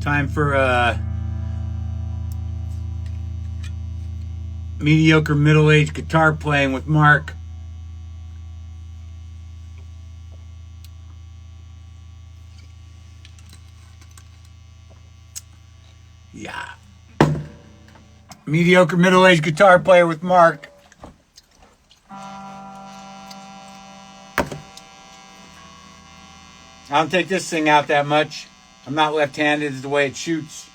Time for mediocre middle-aged guitar playing with Marc. Yeah. Mediocre middle-aged guitar player with Marc. I don't take this thing out that much. I'm not left-handed, is the way it shoots.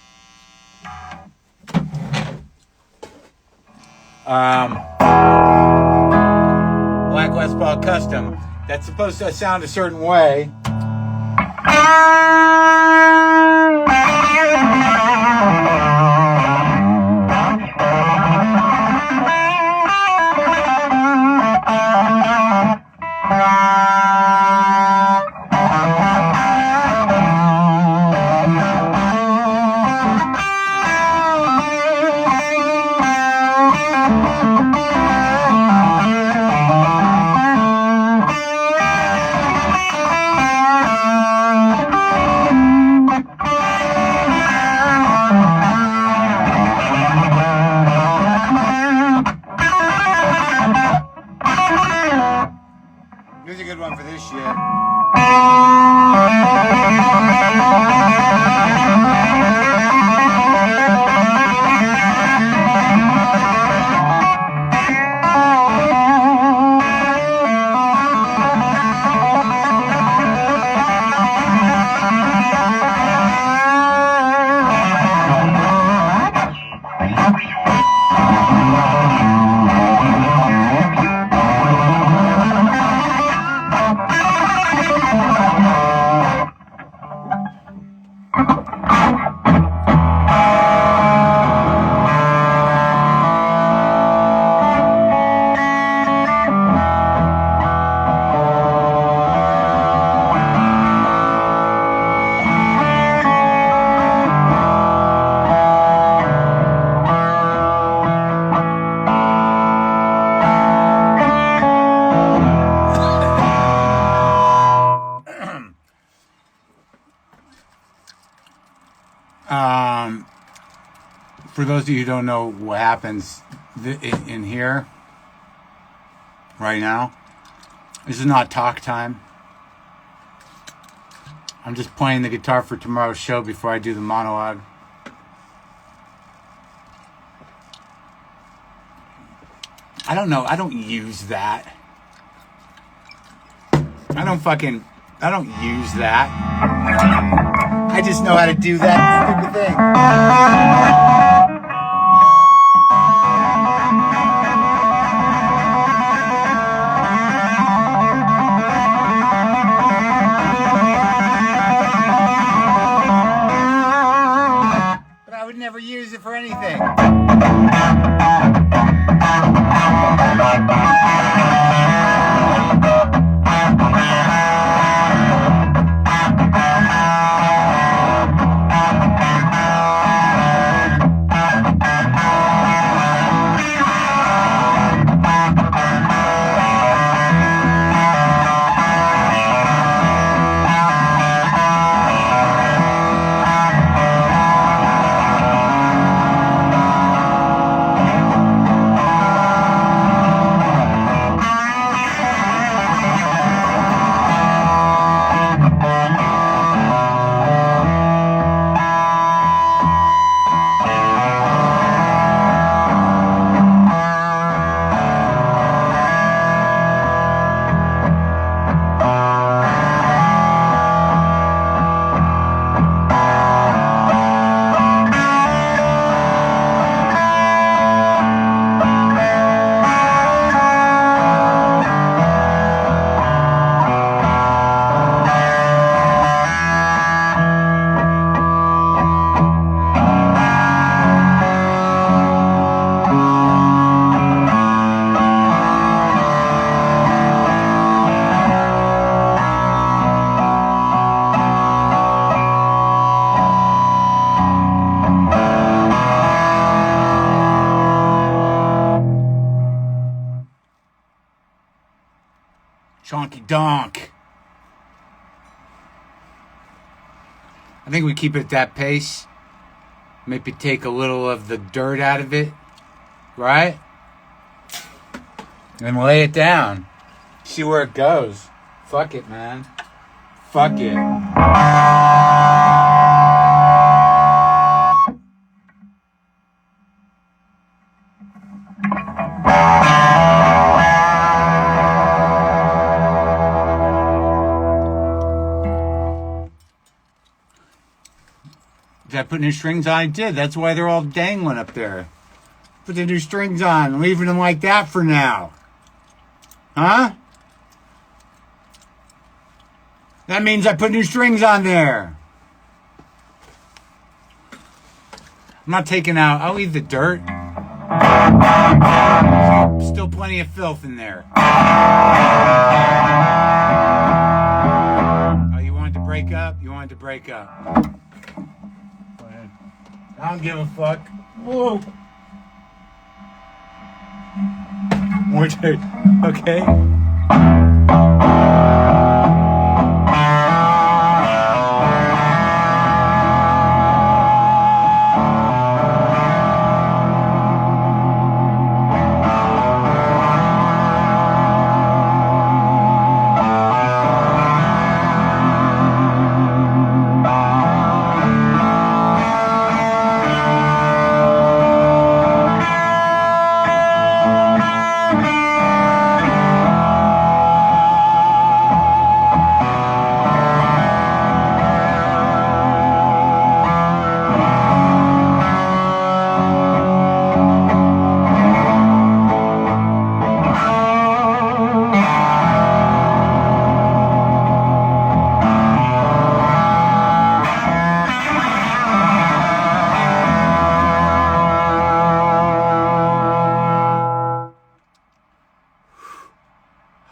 Black Les Paul Custom. That's supposed to sound a certain way. Here's a good one for this shit. For those of you who don't know what happens in here right now, this is not talk time. I'm just playing the guitar for tomorrow's show before I do the monologue. I don't know. I don't use that. I don't use that. I just know how to do that stupid thing. But I would never use it for anything. Chonky donk. I think we keep it at that pace. Maybe take a little of the dirt out of it. Right? And lay it down. See where it goes. Fuck it, man. Fuck it. Did I put new strings on? I did. That's why they're all dangling up there. Put the new strings on. I'm leaving them like that for now. Huh? That means I put new strings on there. I'm not taking out. I'll leave the dirt. Still plenty of filth in there. Oh, you wanted to break up? You wanted to break up. Go ahead. I don't give a fuck. Whoa. More dirt. Okay.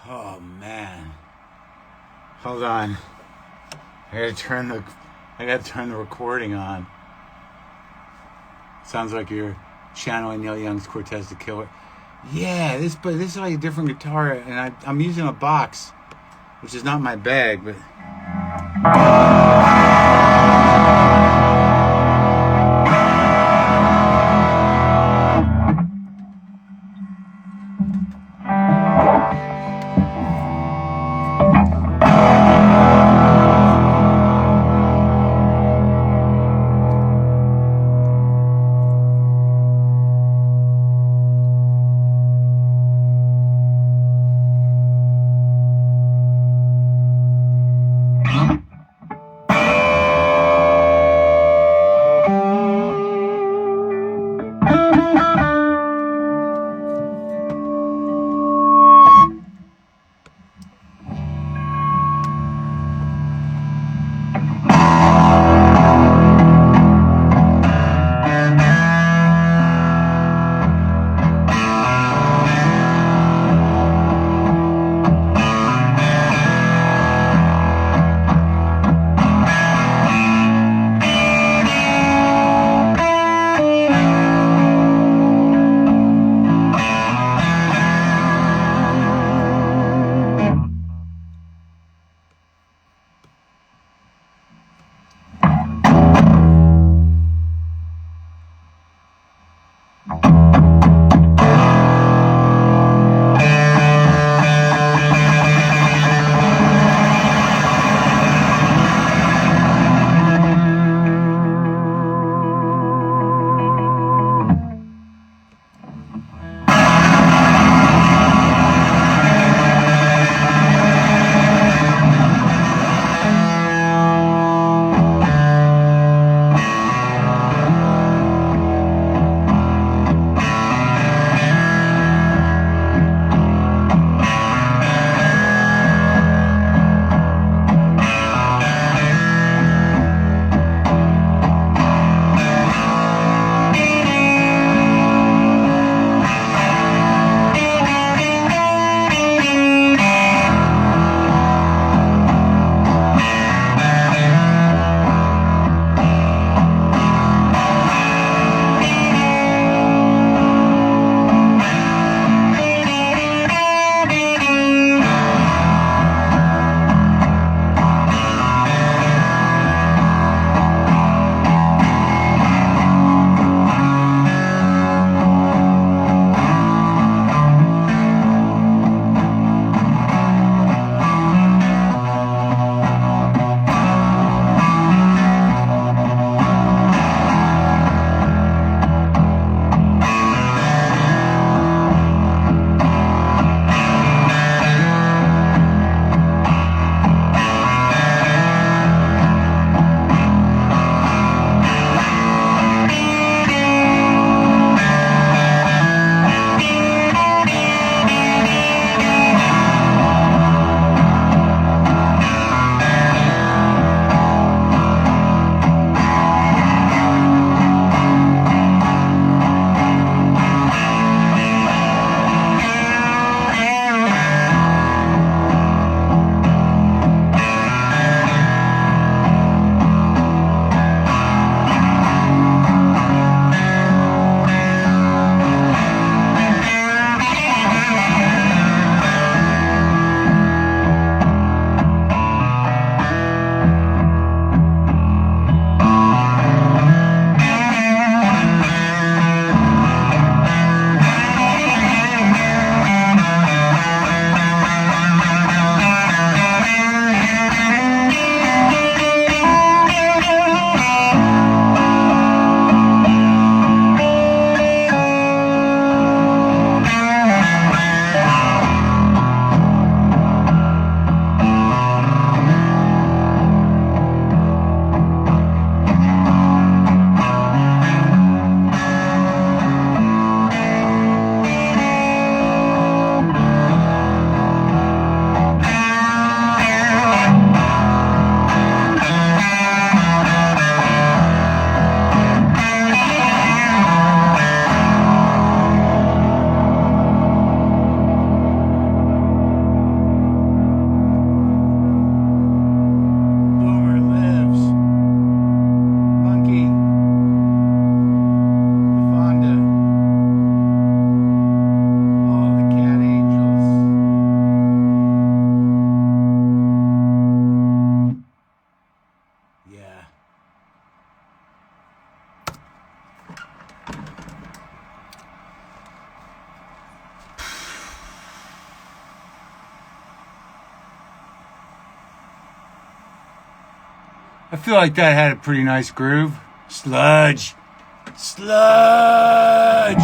Oh man. Hold on. I gotta turn the recording on. Sounds like you're channeling Neil Young's Cortez the Killer. Yeah, this is like a different guitar, and I'm using a box, which is not my bag, but. I feel like that had a pretty nice groove. Sludge. Sludge.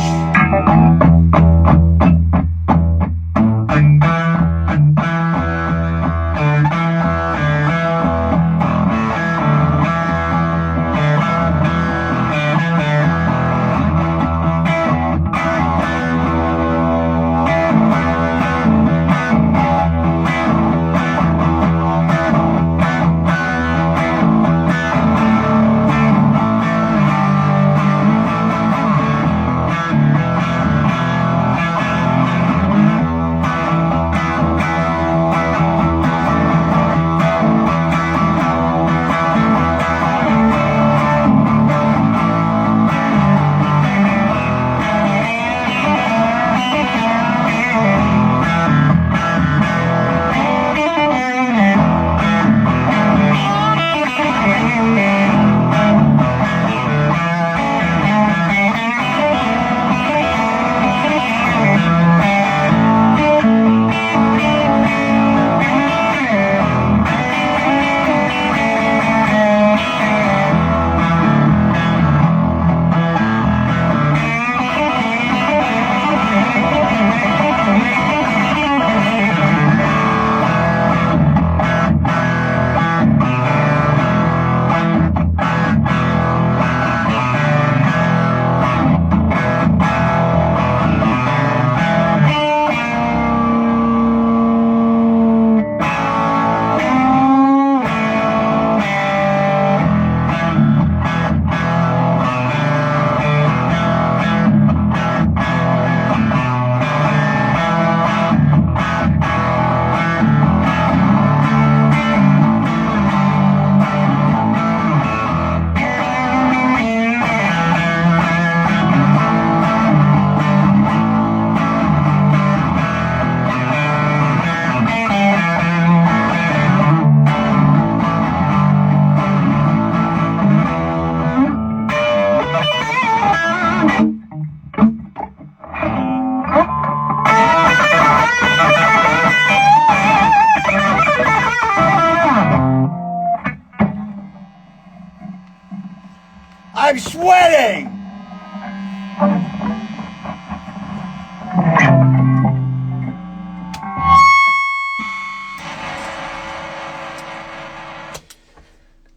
I'm sweating!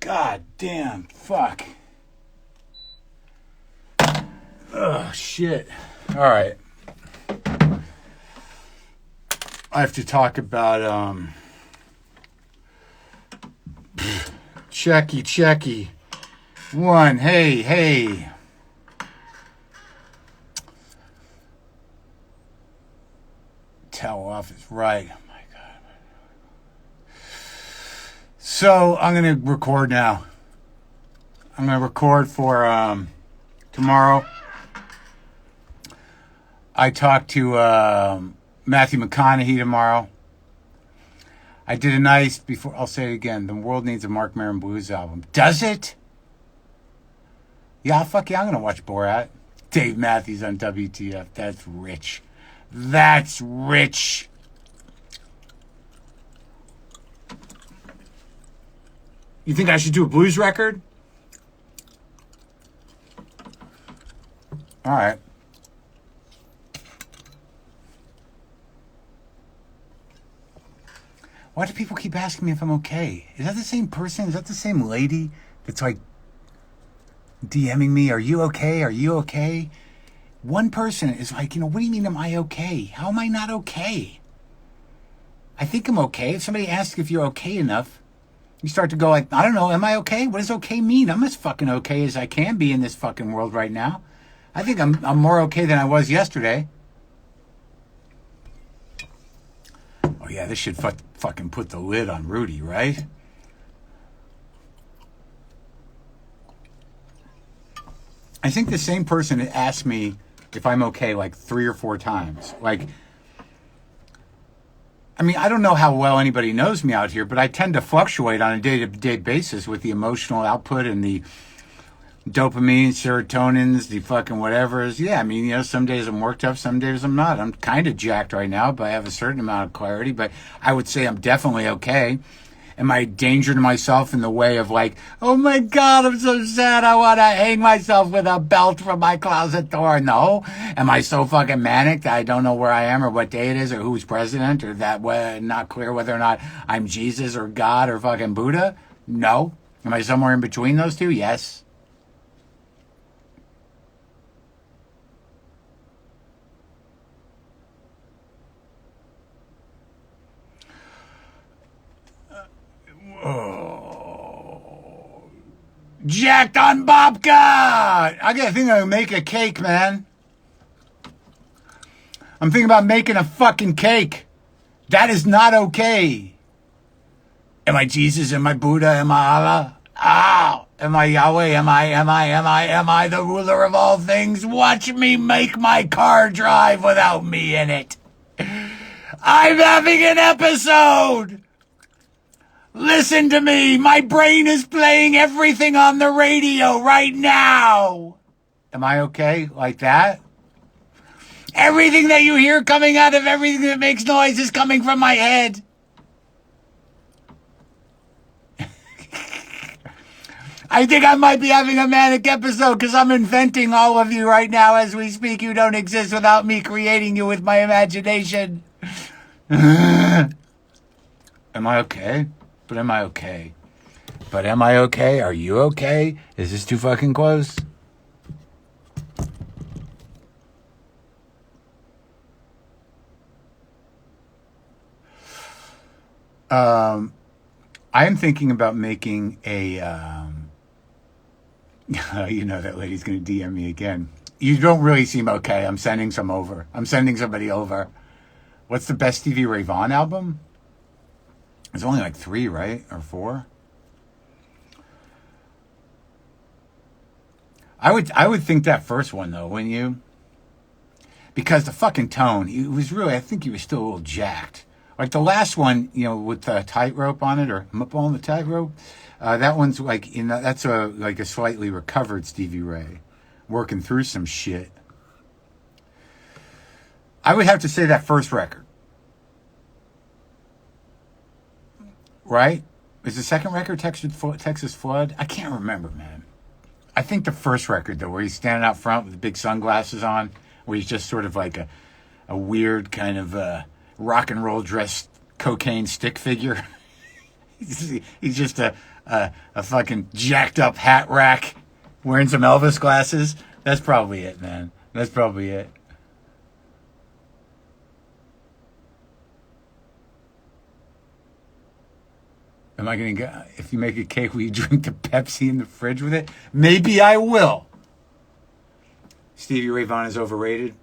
God damn, fuck. Oh, shit. All right. I have to talk about, Checky. One, hey. Towel off is right. Oh my God. So I'm going to record now. I'm going to record for tomorrow. I talked to Matthew McConaughey tomorrow. I did a nice, before, I'll say it again, the world needs a Marc Maron Blues album. Does it? Yeah, fuck yeah, I'm going to watch Borat. Dave Matthews on WTF. That's rich. That's rich. You think I should do a blues record? All right. Why do people keep asking me if I'm okay? Is that the same person? Is that the same lady that's like DMing me? Are you okay? Are you okay? One person is like, what do you mean am I okay? How am I not okay? I think I'm okay. If somebody asks if you're okay enough, you start to go like, I don't know, am I okay? What does okay mean? I'm as fucking okay as I can be in this fucking world right now. I think I'm more okay than I was yesterday. Oh yeah, this should fucking put the lid on Rudy, right? I think the same person asked me if I'm okay like 3 or 4 times. Like, I mean, I don't know how well anybody knows me out here, but I tend to fluctuate on a day-to-day basis with the emotional output and the dopamine, serotonins, the fucking whatevers. Yeah, I mean, some days I'm worked up, some days I'm not. I'm kind of jacked right now, but I have a certain amount of clarity, but I would say I'm definitely okay. Am I a danger to myself in the way of like, oh my God, I'm so sad. I want to hang myself with a belt from my closet door? No. Am I so fucking manic that I don't know where I am or what day it is or who's president or that way not clear whether or not I'm Jesus or God or fucking Buddha? No. Am I somewhere in between those two? Yes. Oh. Jacked on babka! I gotta think I'll make a cake, man. I'm thinking about making a fucking cake. That is not okay. Am I Jesus? Am I Buddha? Am I Allah? Ah! Am I Yahweh? Am I the ruler of all things? Watch me make my car drive without me in it. I'm having an episode! Listen to me. My brain is playing everything on the radio right now. Am I okay like that? Everything that you hear coming out of everything that makes noise is coming from my head. I think I might be having a manic episode because I'm inventing all of you right now as we speak. You don't exist without me creating you with my imagination. Am I okay? But am I okay? But am I okay? Are you okay? Is this too fucking close? I am thinking about making a, you know, that lady's going to DM me again. You don't really seem okay. I'm sending some over. I'm sending somebody over. What's the best Stevie Ray Vaughan album? There's only like 3, right? Or 4? I would think that first one though, wouldn't you? Because the fucking tone, he was really, I think he was still a little jacked. Like the last one, you know, with the tightrope on it, or up on the tightrope, that one's like, you know, that's like a slightly recovered Stevie Ray, working through some shit. I would have to say that first record, right? Is the second record Texas Flood? I can't remember, man. I think the first record though, where he's standing out front with the big sunglasses on, where he's just sort of like a weird kind of rock and roll dressed cocaine stick figure. he's just a fucking jacked up hat rack wearing some Elvis glasses. That's probably it, man. That's probably it. Am I going to go, if you make a cake, will you drink the Pepsi in the fridge with it? Maybe I will. Stevie Ray Vaughan is overrated.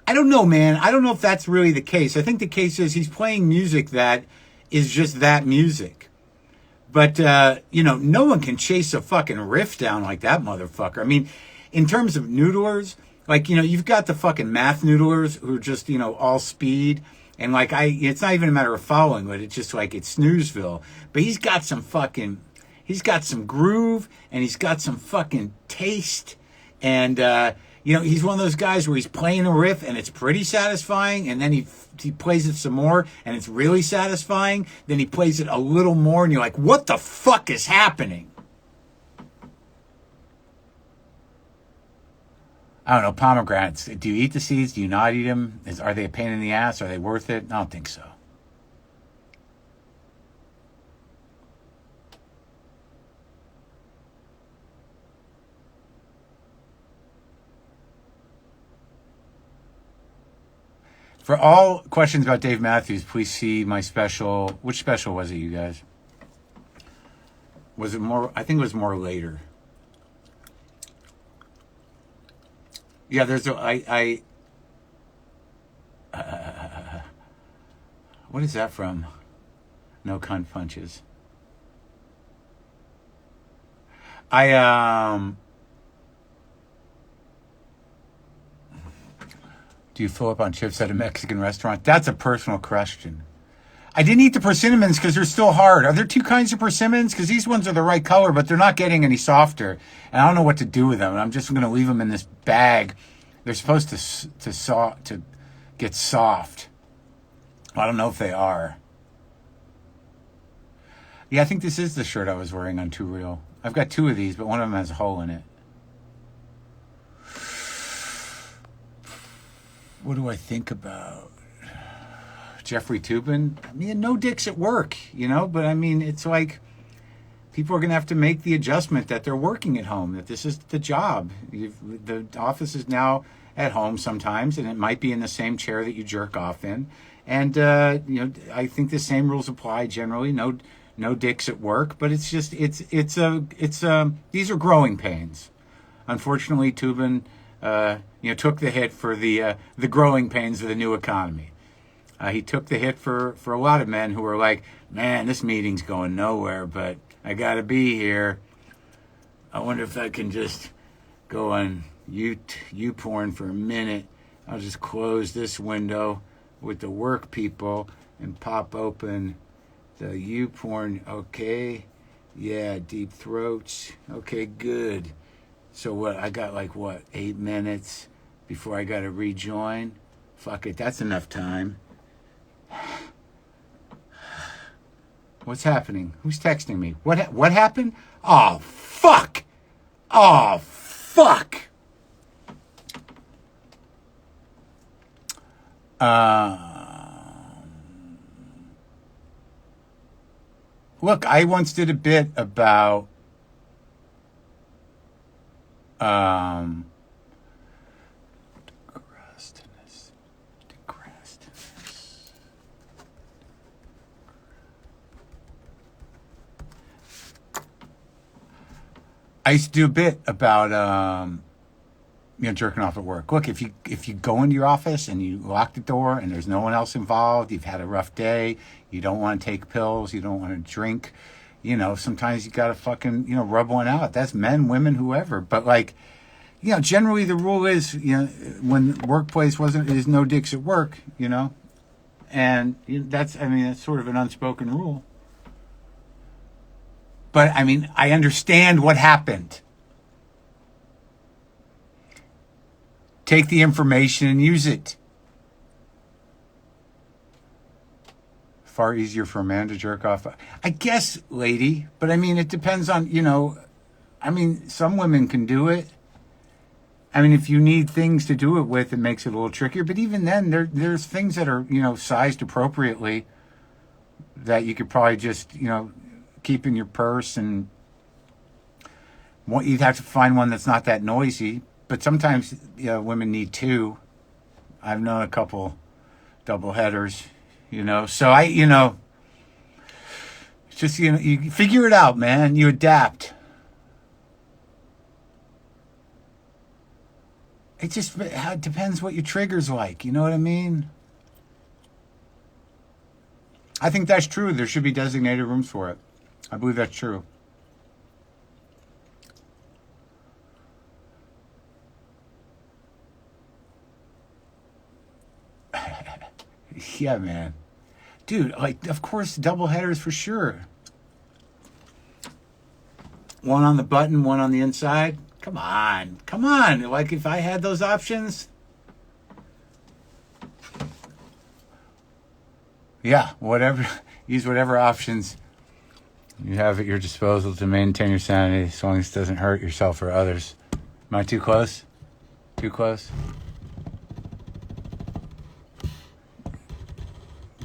I don't know, man. I don't know if that's really the case. I think the case is he's playing music that is just that music. But, you know, no one can chase a fucking riff down like that motherfucker. I mean, in terms of noodlers, like, you know, you've got the fucking math noodlers who are just, you know, all speed. And like, it's not even a matter of following, but it's just like, it's Snoozeville. But he's got some groove, and he's got some fucking taste. And, you know, he's one of those guys where he's playing a riff and it's pretty satisfying. And then he plays it some more and it's really satisfying. Then he plays it a little more and you're like, what the fuck is happening? I don't know, pomegranates. Do you eat the seeds? Do you not eat them? Are they a pain in the ass? Are they worth it? I don't think so. For all questions about Dave Matthews, please see my special. Which special was it, you guys? Was it more? I think it was more later. Yeah, there's a what is that from? No Cunt Punches. Do you fill up on chips at a Mexican restaurant? That's a personal question. I didn't eat the persimmons because they're still hard. Are there 2 kinds of persimmons? Because these ones are the right color, but they're not getting any softer. And I don't know what to do with them. And I'm just going to leave them in this bag. They're supposed to get soft. I don't know if they are. Yeah, I think this is the shirt I was wearing on Too Real. I've got two of these, but one of them has a hole in it. What do I think about Jeffrey Toobin? I mean, no dicks at work, but I mean, it's like people are going to have to make the adjustment that they're working at home, that this is the job. The office is now at home sometimes, and it might be in the same chair that you jerk off in. And, I think the same rules apply generally. No dicks at work, but it's just, these are growing pains. Unfortunately, Toobin, took the hit for the growing pains of the new economy. He took the hit for a lot of men who were like, man, this meeting's going nowhere, but I gotta be here. I wonder if I can just go on YouPorn for a minute. I'll just close this window with the work people and pop open the YouPorn. Okay, yeah, deep throats. Okay, good. So what? I got 8 minutes before I got to rejoin. Fuck it, that's enough time. What's happening? Who's texting me? What happened? Oh, fuck! Oh, fuck! Look, I once did a bit about Degrastiness. I used to do a bit about jerking off at work. Look, if you go into your office and you lock the door and there's no one else involved, you've had a rough day, you don't want to take pills, you don't want to drink, sometimes you got to fucking, rub one out. That's men, women, whoever. But generally the rule is, when the workplace is no dicks at work, and that's sort of an unspoken rule. But I understand what happened. Take the information and use it. Far easier for a man to jerk off. I guess, lady, but it depends on, some women can do it. If you need things to do it with, it makes it a little trickier. But even then, there's things that are, sized appropriately that you could probably just, keep in your purse, and you'd have to find one that's not that noisy. But sometimes women need two. I've known a couple double headers, So it's just, you figure it out, man. You adapt. It just depends what your trigger's like. You know what I mean? I think that's true. There should be designated rooms for it. I believe that's true. Yeah, man. Dude, of course, double headers for sure. One on the button, one on the inside. Come on. If I had those options. Yeah, whatever. Use whatever options you have at your disposal to maintain your sanity, as long as it doesn't hurt yourself or others. Am I too close? Too close?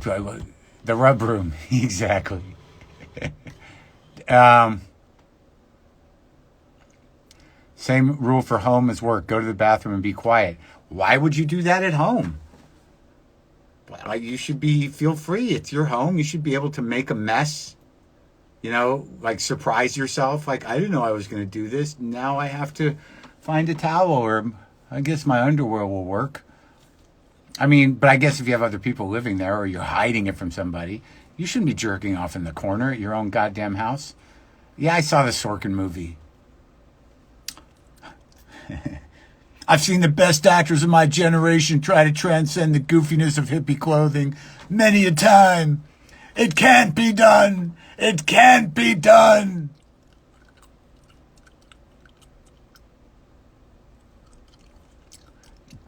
The rub room. Exactly. Same rule for home as work. Go to the bathroom and be quiet. Why would you do that at home? You should feel free. It's your home. You should be able to make a mess. Surprise yourself. I didn't know I was going to do this. Now I have to find a towel, or I guess my underwear will work. But I guess if you have other people living there, or you're hiding it from somebody, you shouldn't be jerking off in the corner at your own goddamn house. Yeah, I saw the Sorkin movie. I've seen the best actors of my generation try to transcend the goofiness of hippie clothing many a time. It can't be done. It can't be done.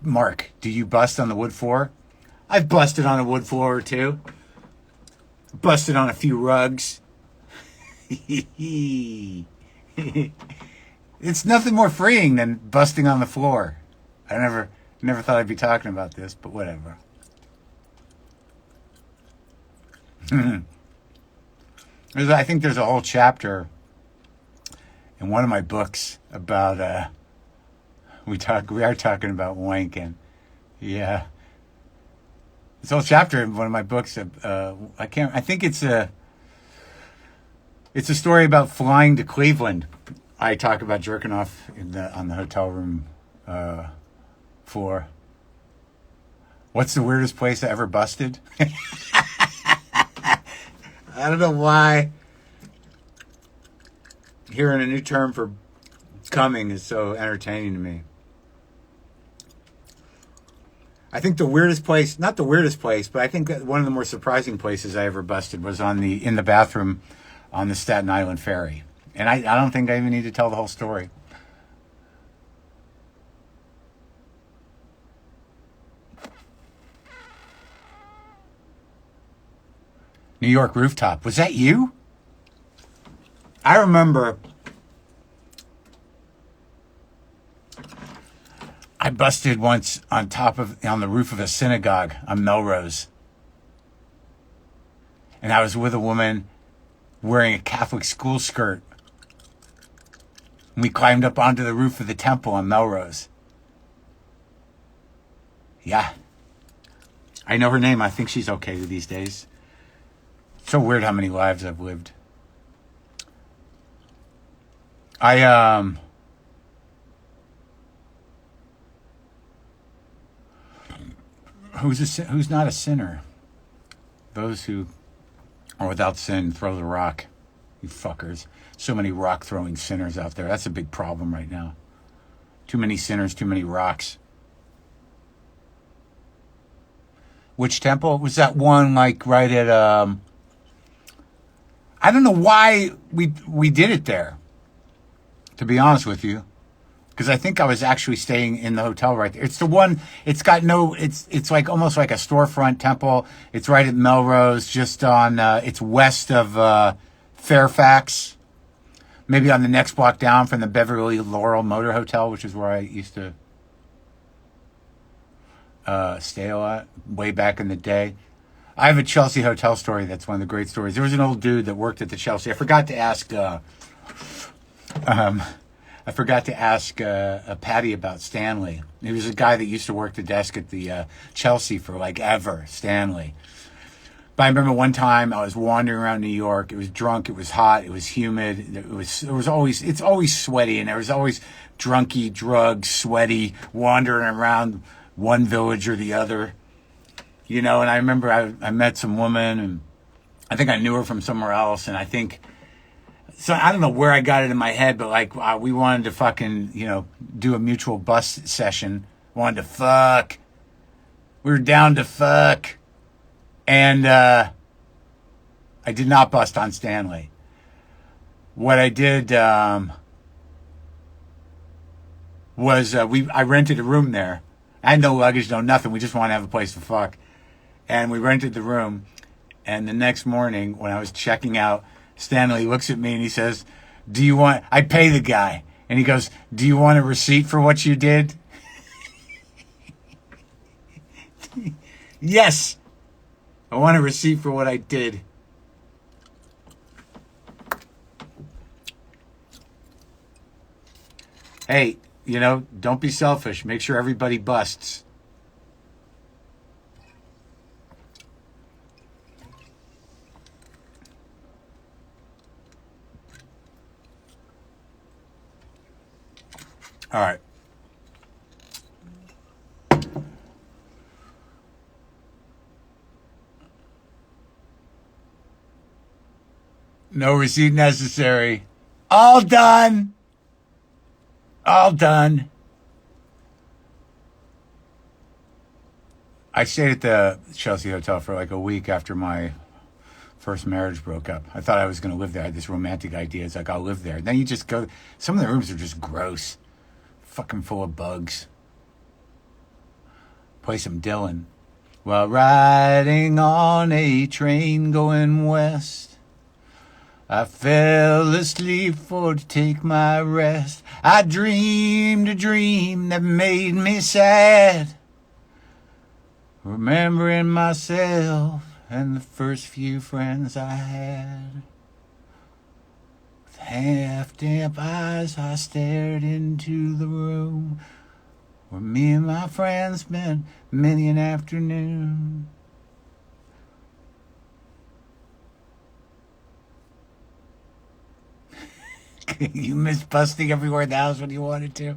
Marc, do you bust on the wood floor? I've busted on a wood floor or two. Busted on a few rugs. It's nothing more freeing than busting on the floor. I never thought I'd be talking about this, but whatever. I think there's a whole chapter in one of my books about we are talking about wanking. Yeah. This whole chapter in one of my books, I think it's a story about flying to Cleveland. I talk about jerking off on the hotel room floor. What's the weirdest place I ever busted? I don't know why hearing a new term for coming is so entertaining to me. I think the weirdest place, not the weirdest place, but I think that one of the more surprising places I ever busted was in the bathroom on the Staten Island ferry. And I don't think I even need to tell the whole story. New York rooftop. Was that you? I remember I busted once on the roof of a synagogue on Melrose. And I was with a woman wearing a Catholic school skirt. And we climbed up onto the roof of the temple on Melrose. Yeah. I know her name. I think she's okay these days. So weird how many lives I've lived. Who's not a sinner? Those who are without sin, throw the rock. You fuckers. So many rock throwing sinners out there. That's a big problem right now. Too many sinners, too many rocks. Which temple? Was that one like right at I don't know why we did it there, to be honest with you. Because I think I was actually staying in the hotel right there. It's the one, it's like almost like a storefront temple. It's right at Melrose, just on, it's west of Fairfax. Maybe on the next block down from the Beverly Laurel Motor Hotel, which is where I used to stay a lot, way back in the day. I have a Chelsea hotel story that's one of the great stories. There was an old dude that worked at the Chelsea. I forgot to ask Patty about Stanley. He was a guy that used to work the desk at the Chelsea for like ever, Stanley. But I remember one time I was wandering around New York. It was drunk. It was hot. It was humid. It's always sweaty, and there was always drunky, drugged, sweaty, wandering around one village or the other. You know, and I remember I met some woman, and I think I knew her from somewhere else, and I think, so I don't know where I got it in my head, but like we wanted to fucking, do a mutual bust session. Wanted to fuck. We were down to fuck. And I did not bust on Stanley. What I did was I rented a room there. I had no luggage, no nothing. We just wanted to have a place to fuck. And we rented the room. And the next morning, when I was checking out, Stanley looks at me and he says, I pay the guy. And he goes, do you want a receipt for what you did? Yes. I want a receipt for what I did. Hey, don't be selfish. Make sure everybody busts. All right. No receipt necessary. All done. All done. I stayed at the Chelsea Hotel for like a week after my first marriage broke up. I thought I was going to live there. I had this romantic idea. It's like, I'll live there. Then you just go. Some of the rooms are just gross. Fucking full of bugs. Play some Dylan. While riding on a train going west, I fell asleep for to take my rest. I dreamed a dream that made me sad. Remembering myself and the first few friends I had. With half damp eyes I stared into the room where me and my friends spent many an afternoon. You missed busting everywhere in the house when you wanted to.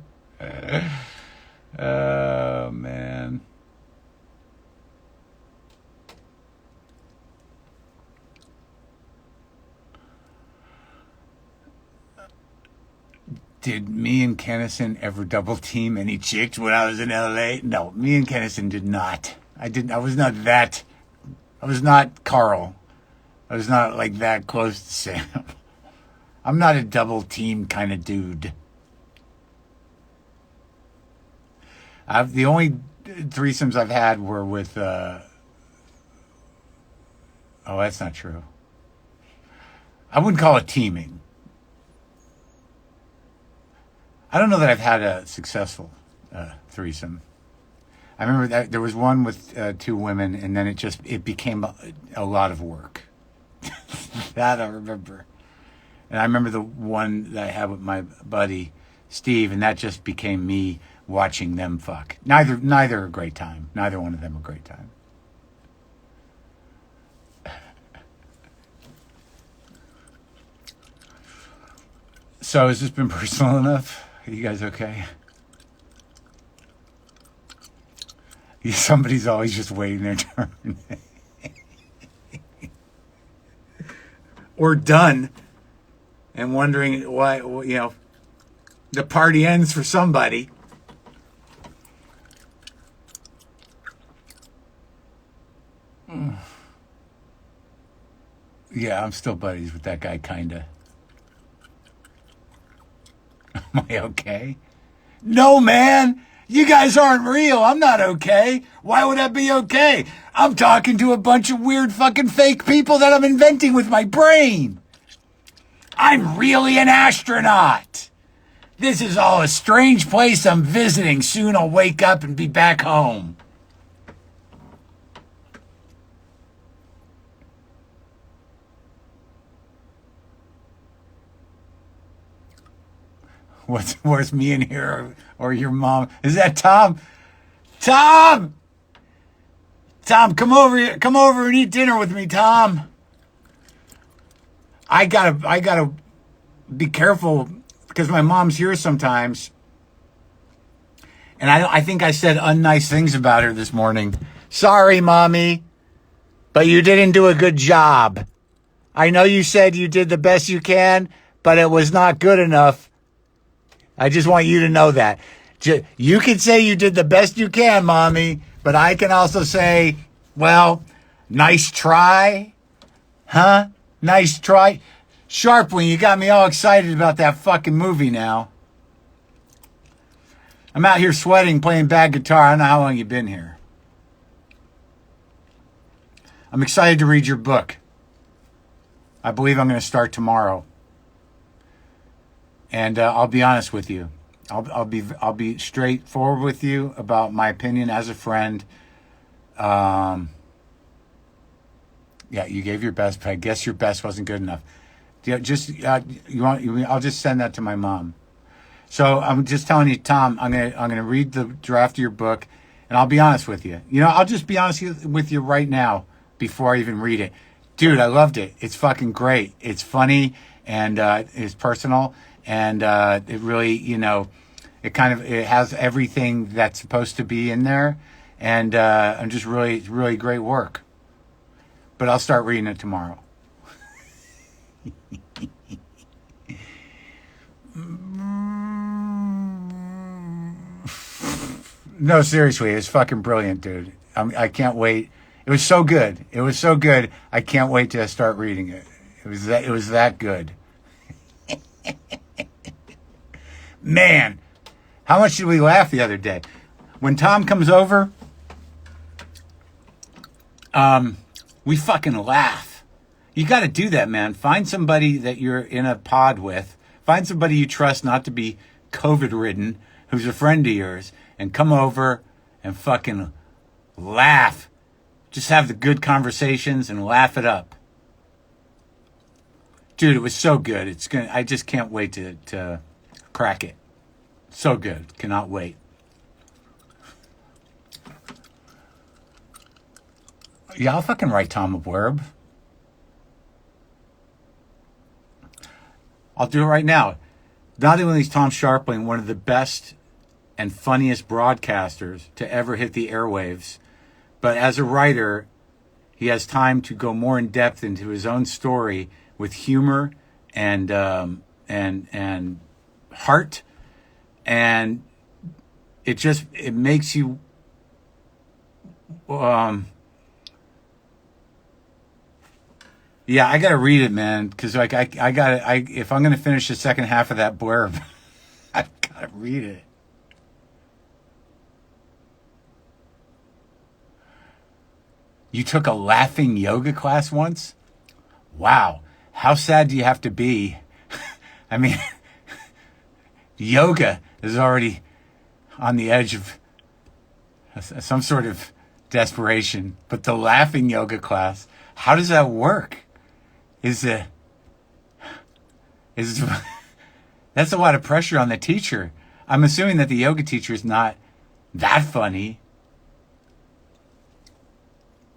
Oh, man. Did me and Kennison ever double team any chicks when I was in LA? No, me and Kennison did not. I was not that. I was not Carl. I was not like that close to Sam. I'm not a double team kind of dude. The only threesomes I've had were with. Oh, that's not true. I wouldn't call it teaming. I don't know that I've had a successful threesome. I remember that there was one with two women, and then it became a lot of work. That I remember. And I remember the one that I had with my buddy Steve, and that just became me watching them fuck. Neither a great time. Neither one of them a great time. So has this been personal enough? Are you guys okay? Somebody's always just waiting their turn. Or done. And wondering why, the party ends for somebody. Yeah, I'm still buddies with that guy, kinda. Am I okay? No, man! You guys aren't real. I'm not okay. Why would I be okay? I'm talking to a bunch of weird fucking fake people that I'm inventing with my brain. I'm really an astronaut. This is all a strange place I'm visiting. Soon I'll wake up and be back home. Where's me in here or your mom? Is that Tom? Tom! Tom, come over here. Come over and eat dinner with me, Tom. I gotta be careful because my mom's here sometimes. And I think I said unnice things about her this morning. Sorry, Mommy, but you didn't do a good job. I know you said you did the best you can, but it was not good enough. I just want you to know that. You can say you did the best you can, Mommy, but I can also say, well, nice try. Huh? Nice try. Sharpwing, you got me all excited about that fucking movie now. I'm out here sweating, playing bad guitar. I don't know how long you've been here. I'm excited to read your book. I believe I'm going to start tomorrow. And I'll be honest with you. I'll be straightforward with you about my opinion as a friend. Yeah, you gave your best, but I guess your best wasn't good enough. I'll just send that to my mom. So I'm just telling you, Tom, I'm gonna read the draft of your book, and I'll be honest with you. I'll just be honest with you right now before I even read it. Dude, I loved it. It's fucking great. It's funny and it's personal. And it really, it has everything that's supposed to be in there. And I'm just really, really great work. But I'll start reading it tomorrow. No, seriously, it's fucking brilliant, dude. I can't wait. It was so good. It was so good. I can't wait to start reading it. It was that good. Man, how much did we laugh the other day? When Tom comes over, we fucking laugh. You got to do that, man. Find somebody that you're in a pod with. Find somebody you trust not to be COVID ridden, who's a friend of yours, and come over and fucking laugh. Just have the good conversations and laugh it up. Dude, it was so good. I just can't wait to crack it. So good. Cannot wait. Yeah, I'll fucking write Tom a blurb. I'll do it right now. Not only is Tom Sharpling one of the best and funniest broadcasters to ever hit the airwaves, but as a writer, he has time to go more in depth into his own story with humor and heart, and it makes you yeah, I gotta read it, man, because like if I'm gonna finish the second half of that blurb, I gotta read it. You took a laughing yoga class once? Wow. How sad do you have to be? I mean, yoga is already on the edge of some sort of desperation, but the laughing yoga class, how does that work? That's a lot of pressure on the teacher. I'm assuming that the yoga teacher is not that funny.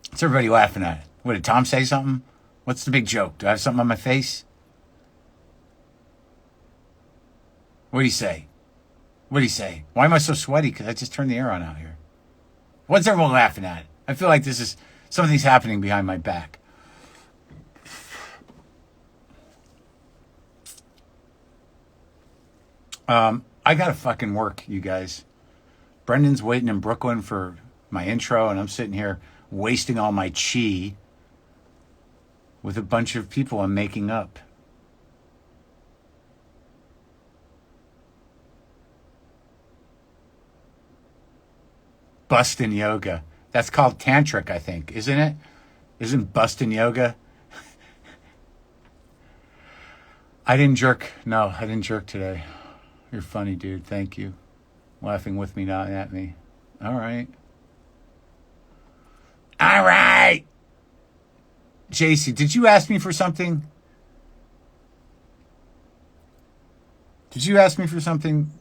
What's everybody laughing at? What, did Tom say something? What's the big joke? Do I have something on my face? What did he say? What did he say? Why am I so sweaty? Because I just turned the air on out here. What's everyone laughing at? I feel like something's happening behind my back. I gotta fucking work, you guys. Brendan's waiting in Brooklyn for my intro, and I'm sitting here wasting all my chi with a bunch of people I'm making up. Bustin' yoga. That's called tantric, I think, isn't it? Isn't bustin' yoga? I didn't jerk. No, I didn't jerk today. You're funny, dude. Thank you. Laughing with me, not at me. All right. All right. JC, did you ask me for something? Did you ask me for something,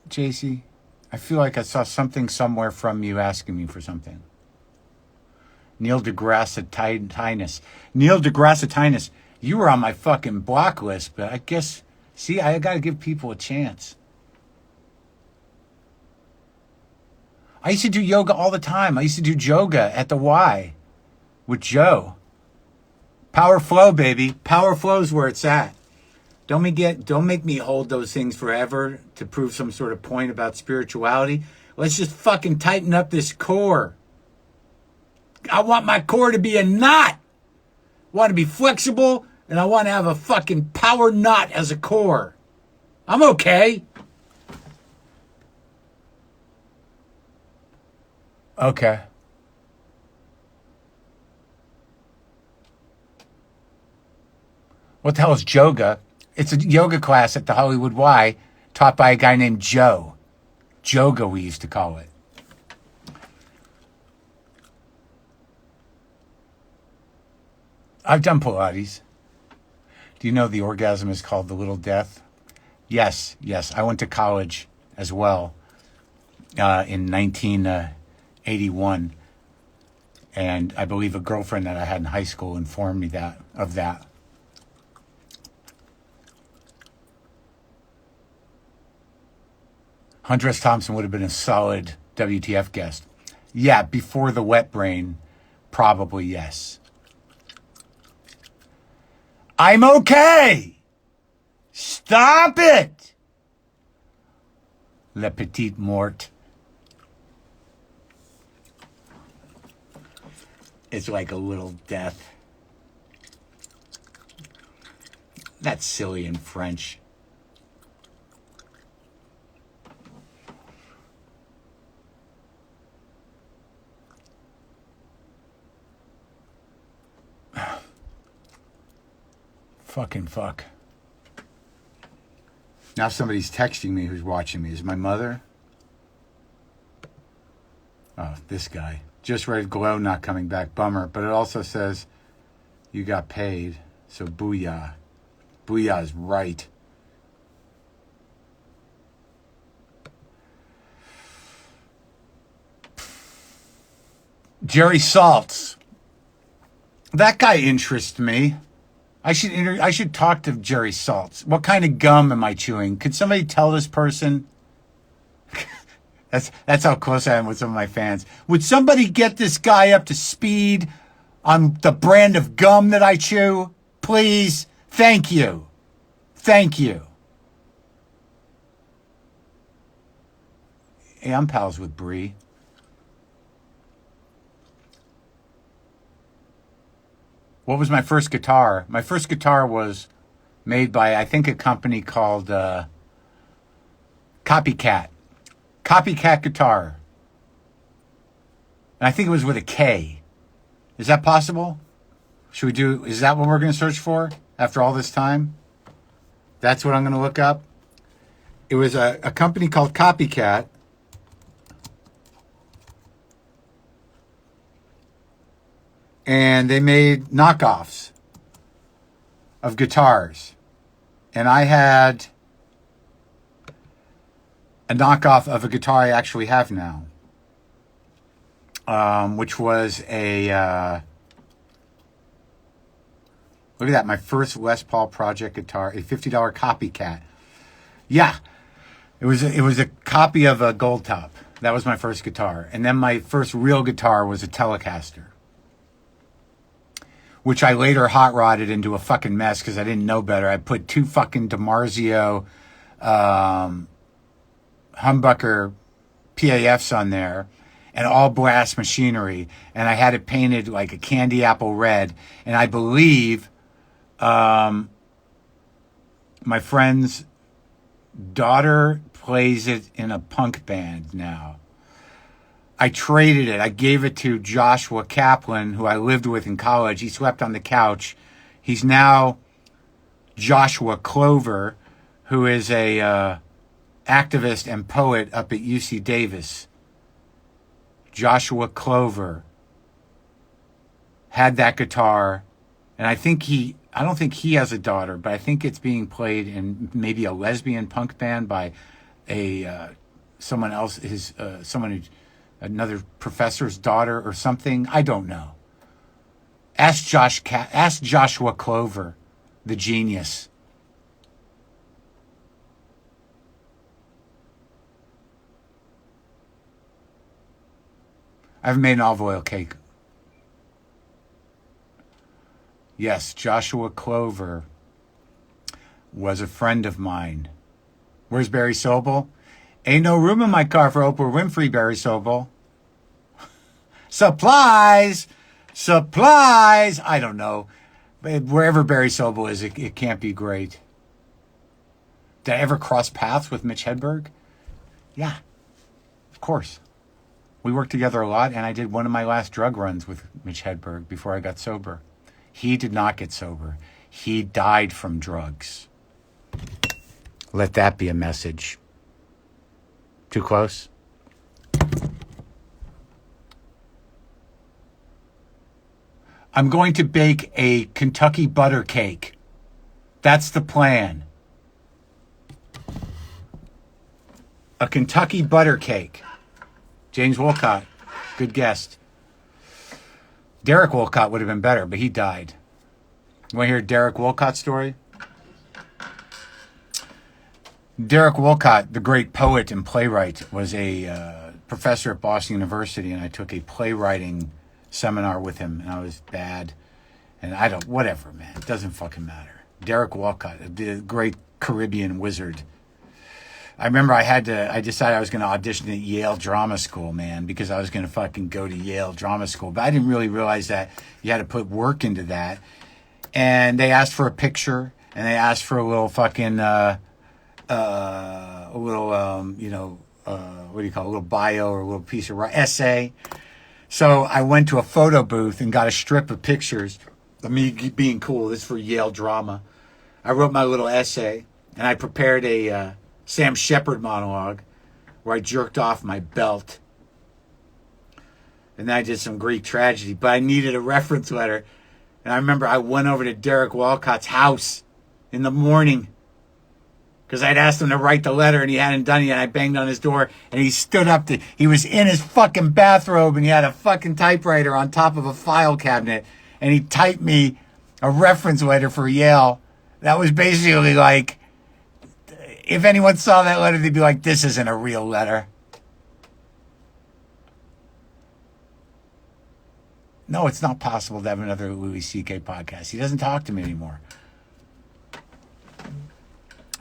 JC? I feel like I saw something somewhere from you asking me for something. Neil deGrasse Tynes. Neil deGrasse Tynes, you were on my fucking block list, but I guess, see, I got to give people a chance. I used to do yoga all the time. I used to do yoga at the Y with Joe. Power flow, baby. Power flow is where it's at. Don't make me hold those things forever to prove some sort of point about spirituality. Let's just fucking tighten up this core. I want my core to be a knot. I want to be flexible, and I want to have a fucking power knot as a core. I'm okay. Okay. What the hell is yoga? It's a yoga class at the Hollywood Y taught by a guy named Joe. Joga, we used to call it. I've done Pilates. Do you know the orgasm is called the little death? Yes. I went to college as well in 1981. And I believe a girlfriend that I had in high school informed me of that. Hunter S. Thompson would have been a solid WTF guest. Yeah, before the wet brain, probably yes. I'm okay. Stop it. Le petit mort. It's like a little death. That's silly in French. Fucking fuck. Now somebody's texting me who's watching me. Is it my mother? Oh, this guy. Just read Glow not coming back. Bummer. But it also says you got paid. So booyah. Booyah is right. Jerry Saltz. That guy interests me. I should talk to Jerry Saltz. What kind of gum am I chewing? Could somebody tell this person? That's how close I am with some of my fans. Would somebody get this guy up to speed on the brand of gum that I chew? Please. Thank you. Thank you. Hey, I'm pals with Bree. What was my first guitar? My first guitar was made by, I think, a company called Copycat. Copycat guitar. And I think it was with a K. Is that possible? Is that what we're going to search for after all this time? That's what I'm going to look up. It was a company called Copycat. And they made knockoffs of guitars. And I had a knockoff of a guitar I actually have now. Which was a... look at that, my first Les Paul Project guitar, a $50 Copycat. Yeah, it was a copy of a Gold Top. That was my first guitar. And then my first real guitar was a Telecaster, which I later hot rodded into a fucking mess because I didn't know better. I put 2 fucking DiMarzio humbucker PAFs on there and all brass machinery. And I had it painted like a candy apple red. And I believe my friend's daughter plays it in a punk band now. I traded it. I gave it to Joshua Kaplan, who I lived with in college. He slept on the couch. He's now Joshua Clover, who is a activist and poet up at UC Davis. Joshua Clover had that guitar, and I don't think he has a daughter, but I think it's being played in maybe a lesbian punk band by someone else, another professor's daughter or something. I don't know. Ask Joshua Clover, the genius. I haven't made an olive oil cake. Yes, Joshua Clover was a friend of mine. Where's Barry Sobel? Ain't no room in my car for Oprah Winfrey, Barry Sobel. Supplies! Supplies! I don't know. But wherever Barry Sobel is, it can't be great. Did I ever cross paths with Mitch Hedberg? Yeah, of course. We worked together a lot, and I did one of my last drug runs with Mitch Hedberg before I got sober. He did not get sober. He died from drugs. Let that be a message. Too close? I'm going to bake a Kentucky butter cake. That's the plan. A Kentucky butter cake. James Wolcott, good guest. Derek Wolcott would have been better, but he died. You want to hear Derek Wolcott's story? Derek Wolcott, the great poet and playwright, was a professor at Boston University, and I took a playwriting seminar with him, and I was bad. And whatever, man. It doesn't fucking matter. Derek Wolcott, the great Caribbean wizard. I remember I decided I was going to audition at Yale Drama School, man, because I was going to fucking go to Yale Drama School. But I didn't really realize that you had to put work into that. And they asked for a picture, and they asked for a little fucking, a little bio or a little piece of essay. So I went to a photo booth and got a strip of pictures of me being cool. This is for Yale Drama. I wrote my little essay, and I prepared a Sam Shepard monologue where I jerked off my belt. And then I did some Greek tragedy, but I needed a reference letter. And I remember I went over to Derek Walcott's house in the morning because I'd asked him to write the letter and he hadn't done it yet. I banged on his door and he stood up. He was in his fucking bathrobe and he had a fucking typewriter on top of a file cabinet. And he typed me a reference letter for Yale. That was basically like, if anyone saw that letter, they'd be like, this isn't a real letter. No, it's not possible to have another Louis C.K. podcast. He doesn't talk to me anymore.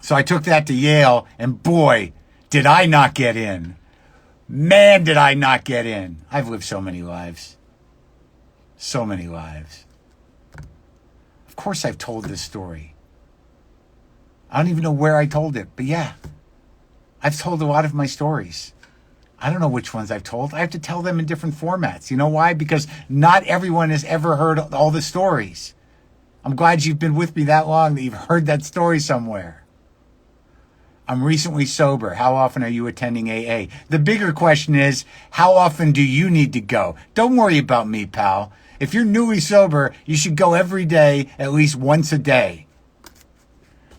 So I took that to Yale, and boy, did I not get in. Man, did I not get in. I've lived so many lives. So many lives. Of course I've told this story. I don't even know where I told it, but yeah, I've told a lot of my stories. I don't know which ones I've told. I have to tell them in different formats. You know why? Because not everyone has ever heard all the stories. I'm glad you've been with me that long that you've heard that story somewhere. I'm recently sober. How often are you attending AA? The bigger question is, how often do you need to go? Don't worry about me, pal. If you're newly sober, you should go every day, at least once a day.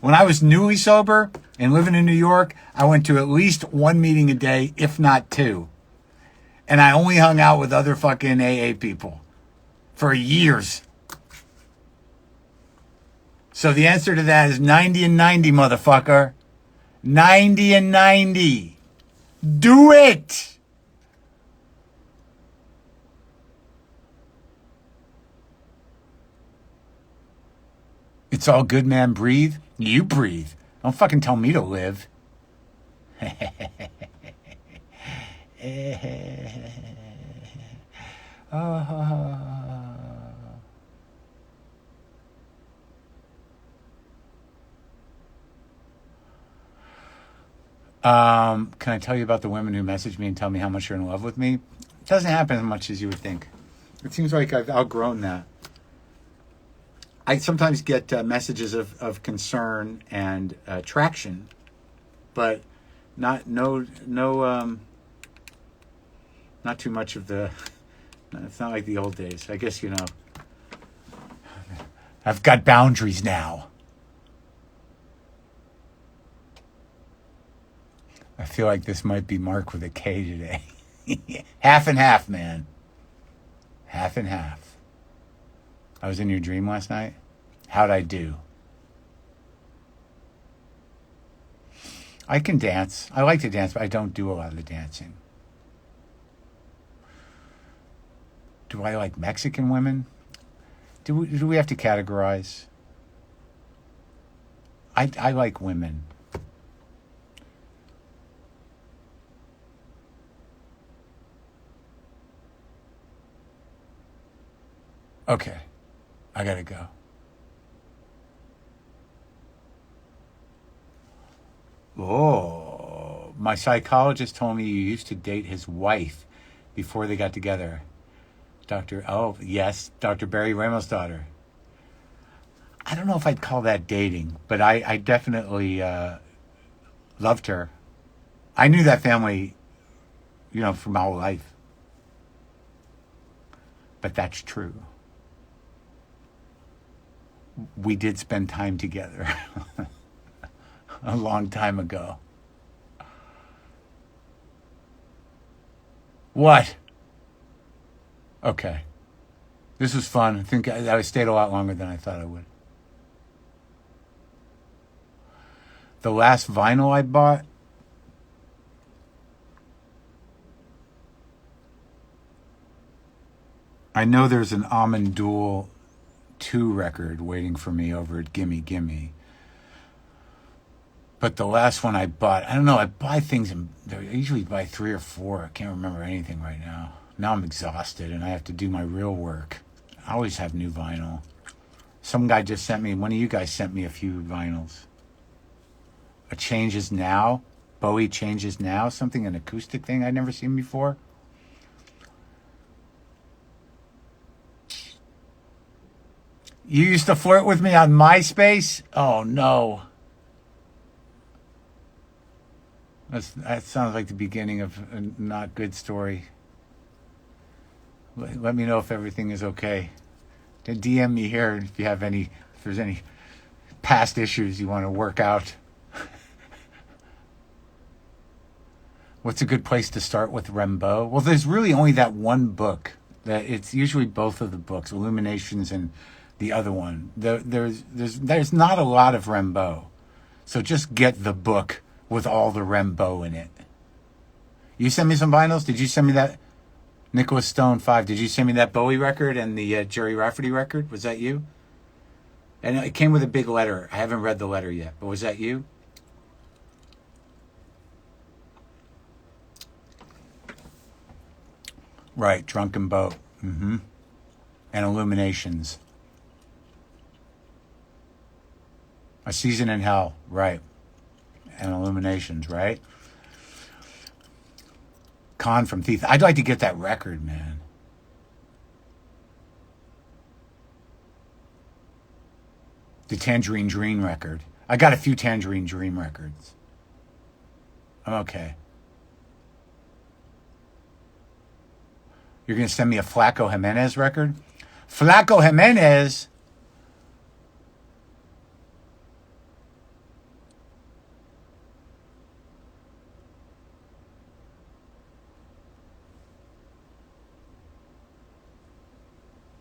When I was newly sober and living in New York, I went to at least one meeting a day, if not two. And I only hung out with other fucking AA people for years. So the answer to that is 90 and 90, motherfucker. 90 and 90. Do it! It's all good, man. Breathe. You breathe. Don't fucking tell me to live. Can I tell you about the women who message me and tell me how much you're in love with me? It doesn't happen as much as you would think. It seems like I've outgrown that. I sometimes get messages of concern and traction, but not too much of the. It's not like the old days. I guess I've got boundaries now. I feel like this might be Marc with a K today. Half and half, man. Half and half. I was in your dream last night. How'd I do? I can dance. I like to dance, but I don't do a lot of the dancing. Do I like Mexican women? Do we have to categorize? I like women. Okay, I gotta go. Oh, my psychologist told me you used to date his wife before they got together. Dr. Barry Ramos' daughter. I don't know if I'd call that dating, but I definitely loved her. I knew that family, for my whole life. But that's true. We did spend time together a long time ago. What? Okay. This was fun. I think I stayed a lot longer than I thought I would. The last vinyl I bought, I know there's an Amon Duel 2 record waiting for me over at Gimme Gimme. But the last one I bought, I don't know, I buy things, I usually buy 3 or 4. I can't remember anything right now. Now I'm exhausted and I have to do my real work. I always have new vinyl. Some guy just sent me, one of you guys sent me a few vinyls. A Changes Now, Bowie Changes Now, an acoustic thing I'd never seen before. You used to flirt with me on MySpace? Oh, no. That sounds like the beginning of a not good story. Let me know if everything is okay. Then DM me here if you have if there's any past issues you want to work out. What's a good place to start with Rimbaud? Well, there's really only that one book. That it's usually both of the books, Illuminations and the other one. There's not a lot of Rimbaud, so just get the book with all the Rimbaud in it. You sent me some vinyls. Did you send me that Nicholas Stone 5? Did you send me that Bowie record and the Jerry Rafferty record? Was that you? And it came with a big letter. I haven't read the letter yet, but was that you? Right, Drunken Boat. Mm-hmm. And Illuminations. A Season in Hell. Right. And Illuminations, right? Con from Thief. I'd like to get that record, man. The Tangerine Dream record. I got a few Tangerine Dream records. I'm okay. You're going to send me a Flaco Jimenez record? Flaco Jimenez?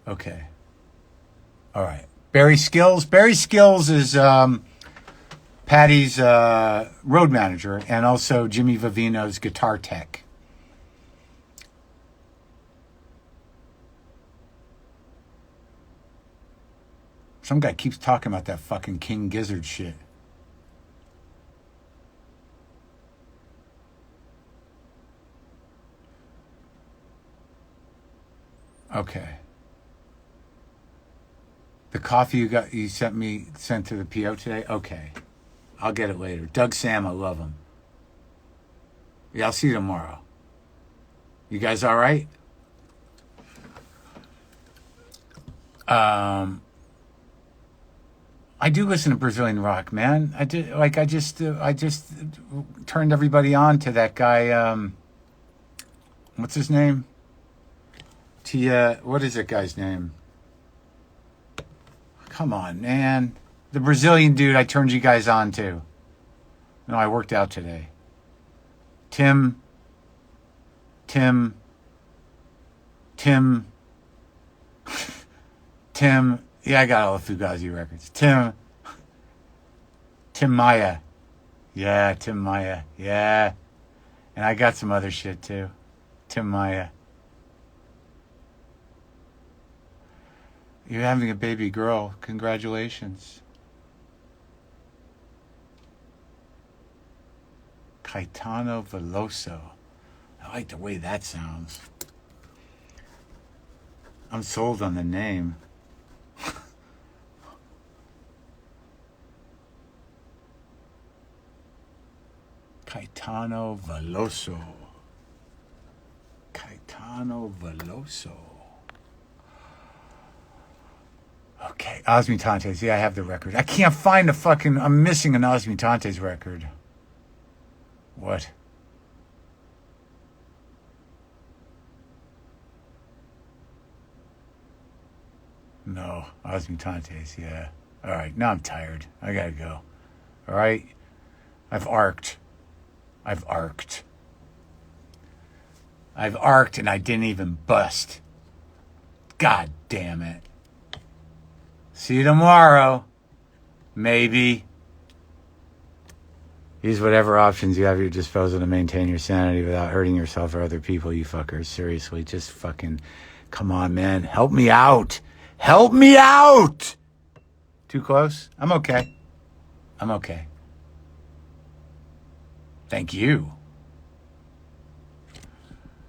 Okay. All right. Barry Skills. Barry Skills is Patty's road manager and also Jimmy Vivino's guitar tech. Some guy keeps talking about that fucking King Gizzard shit. Okay. The coffee you sent to the PO today? Okay. I'll get it later. Doug Sam, I love him. Yeah, I'll see you tomorrow. You guys all right? I do listen to Brazilian rock, man. I just turned everybody on to that guy. What's his name? What is that guy's name? Come on, man. The Brazilian dude I turned you guys on to. No, I worked out today. Tim. Yeah, I got all the Fugazi records. Tim Maya. Yeah, Tim Maya. Yeah. And I got some other shit too. Tim Maya. You're having a baby girl. Congratulations. Caetano Veloso. I like the way that sounds. I'm sold on the name. Caetano Veloso. Caetano Veloso. Okay, Osmitantes. Yeah, I have the record. I can't find I'm missing an Osmitantes record. What? No, Osmitantes, yeah. All right, now I'm tired. I gotta go. All right? I've arced and I didn't even bust. God damn it. See you tomorrow. Maybe. Use whatever options you have at your disposal to maintain your sanity without hurting yourself or other people, you fuckers. Seriously, just fucking, come on, man. Help me out. Help me out! Too close? I'm okay. Thank you.